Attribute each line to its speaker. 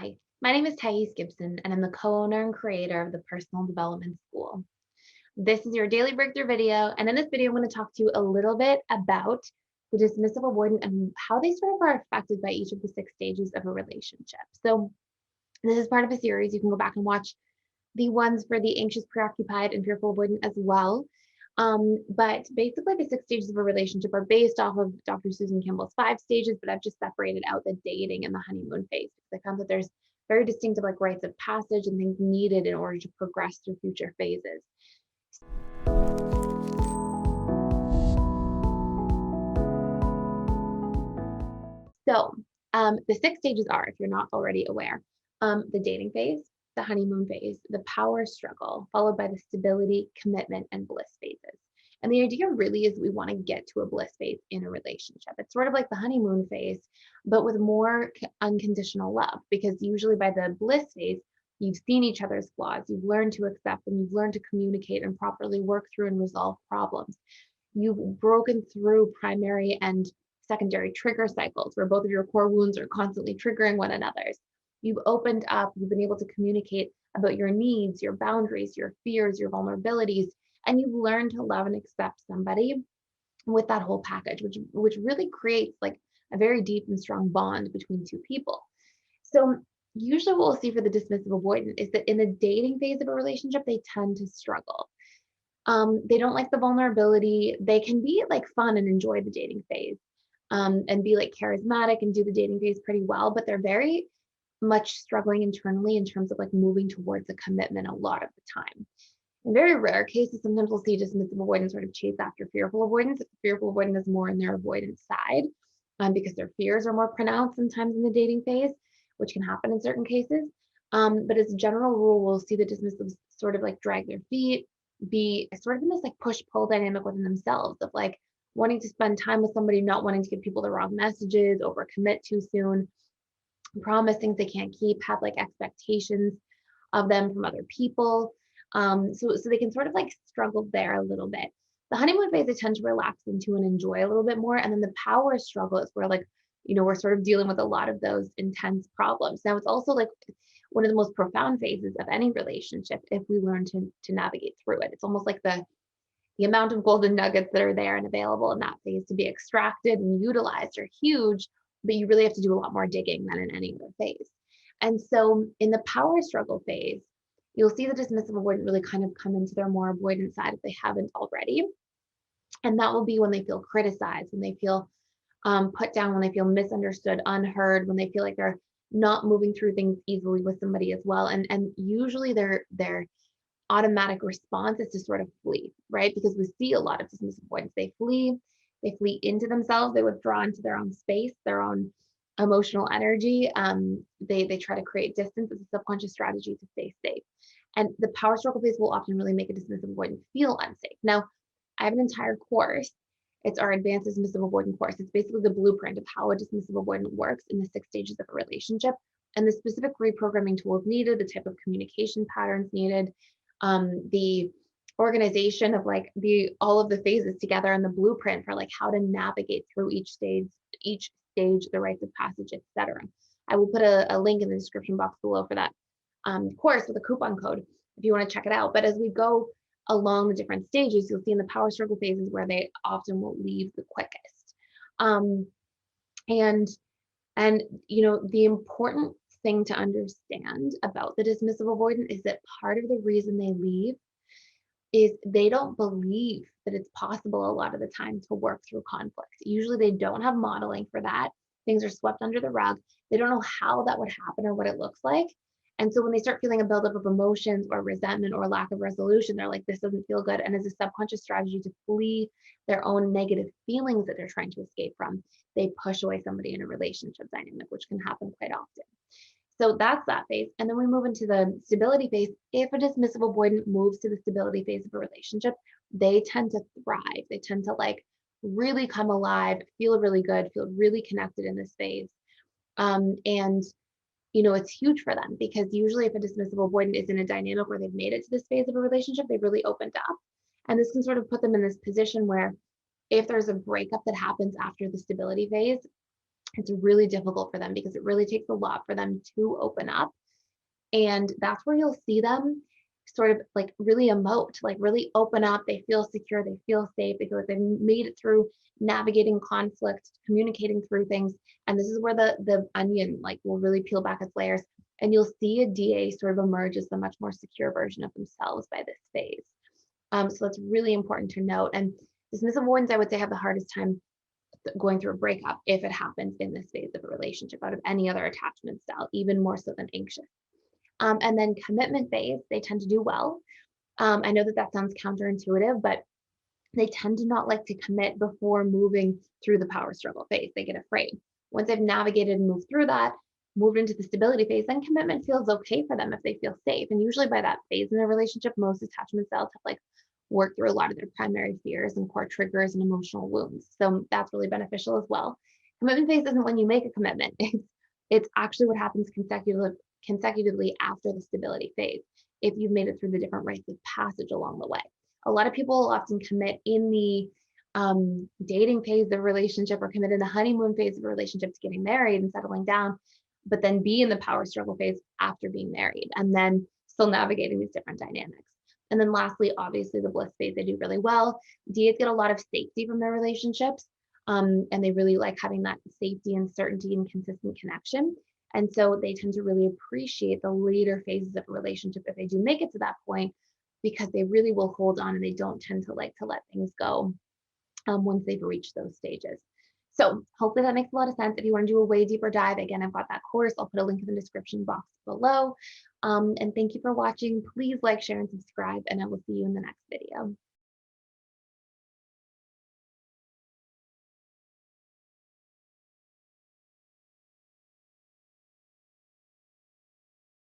Speaker 1: Hi, my name is Gibson, and I'm the co-owner and creator of the Personal Development School. This is your daily breakthrough video, and in this video, I'm going to talk to you a little bit about the dismissive avoidant and how they sort of are affected by each of the 6 stages of a relationship. So this is part of a series. You can go back and watch the ones for the anxious, preoccupied, and fearful avoidant as well. But basically, the 6 stages of a relationship are based off of Dr. Susan Campbell's 5 stages, but I've just separated out the dating and the honeymoon phase because I found that there's very distinctive like rites of passage and things needed in order to progress through future phases. So the 6 stages are, if you're not already aware, the dating phase, the honeymoon phase, the power struggle, followed by the stability, commitment, and bliss phases. And the idea really is we want to get to a bliss phase in a relationship. It's sort of like the honeymoon phase, but with more unconditional love, because usually by the bliss phase, you've seen each other's flaws, you've learned to accept them, you've learned to communicate and properly work through and resolve problems. You've broken through primary and secondary trigger cycles where both of your core wounds are constantly triggering one another's. You've opened up, you've been able to communicate about your needs, your boundaries, your fears, your vulnerabilities, and you've learned to love and accept somebody with that whole package, which really creates like a very deep and strong bond between two people. So usually what we'll see for the dismissive avoidant is that in the dating phase of a relationship, they tend to struggle. They don't like the vulnerability. They can be like fun and enjoy the dating phase, and be like charismatic and do the dating phase pretty well, but they're very much struggling internally in terms of like moving towards a commitment a lot of the time. In very rare cases, sometimes we'll see dismissive avoidance sort of chase after fearful avoidance. Fearful avoidance is more in their avoidance side, because their fears are more pronounced sometimes in the dating phase, which can happen in certain cases. But as a general rule, we'll see the dismissives sort of like drag their feet, be sort of in this like push-pull dynamic within themselves of like wanting to spend time with somebody, not wanting to give people the wrong messages, overcommit too soon, promise things they can't keep, have like expectations of them from other people. So they can sort of like struggle there a little bit. The honeymoon phase, they tend to relax into and enjoy a little bit more. And then the power struggle is where like, we're sort of dealing with a lot of those intense problems. Now it's also like one of the most profound phases of any relationship if we learn to navigate through it. It's almost like the amount of golden nuggets that are there and available in that phase to be extracted and utilized are huge, but you really have to do a lot more digging than in any other phase. And so in the power struggle phase, you'll see the dismissive avoidant really kind of come into their more avoidant side if they haven't already. And that will be when they feel criticized, when they feel put down, when they feel misunderstood, unheard, when they feel like they're not moving through things easily with somebody as well. And usually their automatic response is to sort of flee, right? Because we see a lot of dismissive avoidants. They flee into themselves, they withdraw into their own space, their own emotional energy. They try to create distance as a subconscious strategy to stay safe. And the power struggle phase will often really make a dismissive avoidant feel unsafe. Now, I have an entire course. It's our advanced dismissive avoidant course. It's basically the blueprint of how a dismissive avoidant works in the 6 stages of a relationship and the specific reprogramming tools needed, the type of communication patterns needed, the organization of like all of the phases together and the blueprint for like how to navigate through each stage, the rites of passage, etc. I will put a link in the description box below for that course with a coupon code if you want to check it out. But as we go along the different stages, you'll see in the power struggle phases where they often will leave the quickest. Um, and the important thing to understand about the dismissive avoidant is that part of the reason they leave is they don't believe that it's possible a lot of the time to work through conflict. Usually they don't have modeling for that. Things are swept under the rug. They don't know how that would happen or what it looks like. And so when they start feeling a buildup of emotions or resentment or lack of resolution, they're like, this doesn't feel good. And as a subconscious strategy to flee their own negative feelings that they're trying to escape from, they push away somebody in a relationship dynamic, which can happen quite often. So that's that phase. And then we move into the stability phase. If a dismissive avoidant moves to the stability phase of a relationship, they tend to thrive. They tend to like really come alive, feel really good, feel really connected in this phase. And it's huge for them because usually if a dismissive avoidant is in a dynamic where they've made it to this phase of a relationship, they've really opened up. And this can sort of put them in this position where if there's a breakup that happens after the stability phase, It's really difficult for them because it really takes a lot for them to open up. And that's where you'll see them sort of like really emote, like really open up. They feel secure, they feel safe, they feel like they've made it through navigating conflict, communicating through things. And this is where the onion like will really peel back its layers. And you'll see a DA sort of emerge as a much more secure version of themselves by this phase. So that's really important to note. And dismissive avoidants, I would say, have the hardest time going through a breakup if it happens in this phase of a relationship out of any other attachment style, even more so than anxious. And then commitment phase, they tend to do well. I know that that sounds counterintuitive, but they tend to not like to commit before moving through the power struggle phase. They get afraid. Once they've navigated and moved through that, moved into the stability phase, then commitment feels okay for them if they feel safe. And usually by that phase in a relationship, most attachment styles have like worked through a lot of their primary fears and core triggers and emotional wounds. So that's really beneficial as well. Commitment phase isn't when you make a commitment. It's actually what happens consecutively after the stability phase, if you've made it through the different rites of passage along the way. A lot of people often commit in the dating phase of a relationship or commit in the honeymoon phase of a relationship to getting married and settling down, but then be in the power struggle phase after being married and then still navigating these different dynamics. And then lastly, obviously the bliss phase, they do really well. DAs get a lot of safety from their relationships, and they really like having that safety and certainty and consistent connection. And so they tend to really appreciate the later phases of a relationship if they do make it to that point, because they really will hold on and they don't tend to like to let things go once they've reached those stages. So hopefully that makes a lot of sense. If you want to do a way deeper dive, again, I've got that course. I'll put a link in the description box below. And thank you for watching. Please like, share, and subscribe, and I will see you in the next video.